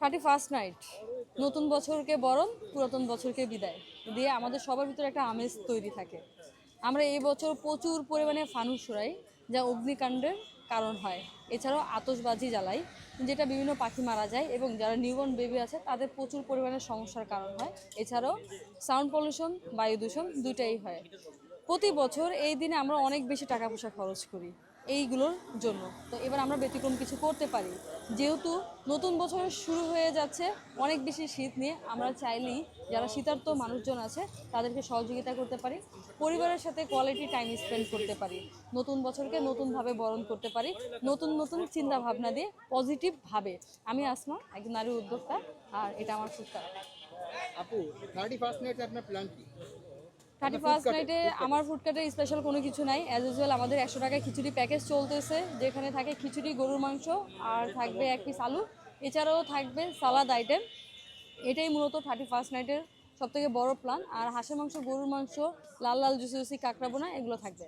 31st night, নতুন বছরকে বরণ, পুরাতন বছরকে বিদায় দিয়ে আমাদের সবার ভিতরে একটা আমেজ তৈরি থাকে। আমরা এই বছর প্রচুর পরিমাণে ফানুস উড়াই, যা অগ্নিকাণ্ডের কারণ হয়। এছাড়াও আতশবাজি জ্বালাই, যেটা বিভিন্ন পাখি মারা যায় এবং যারা নিউবর্ন বেবি আছে তাদের প্রচুর পরিমাণে সমস্যার কারণ হয়। এছাড়াও সাউন্ড পলিউশন, বায়ু দূষণ দুইটাই হয়। প্রতি বছর এই দিনে আমরা অনেক বেশি টাকা পয়সা খরচ করি এইগুলোর জন্য। তো এবার আমরা ব্যতিক্রম কিছু করতে পারি। যেহেতু নতুন বছর শুরু হয়ে যাচ্ছে অনেক বেশি শীত নিয়ে, আমরা চাইলেই যারা শীতার্ত মানুষজন আছে তাদেরকে সহযোগিতা করতে পারি, পরিবারের সাথে কোয়ালিটি টাইম স্পেন্ড করতে পারি, নতুন বছরকে নতুনভাবে বরণ করতে পারি, নতুন নতুন চিন্তা ভাবনা দিয়ে পজিটিভভাবে। আমি আসমা, একজন নারী উদ্যোক্তা, আর এটা আমার ফুড আপু, 31st নাইটে আপনার প্ল্যান কি? আপনার ফুড 31st কাটে নাইটে ফুড কাটে আমার ফুড কার্টে স্পেশাল কোনো কিছু নাই। অ্যাজ ইউজুয়াল আমাদের 100 টাকায় খিচুড়ি প্যাকেজ চলতেছে, যেখানে থাকে খিচুড়ি, গরুর মাংস, আর থাকবে 1 পিস আলু। এছাড়াও থাকবে সালাদ আইটেম। এটাই মূলত 31st নাইটের সবথেকে বড় প্ল্যান। আর হাঁসের মাংস, গরুর মাংস, লাল লাল জুসি জুসি কাঁকড়া বোনা, এগুলো থাকবে।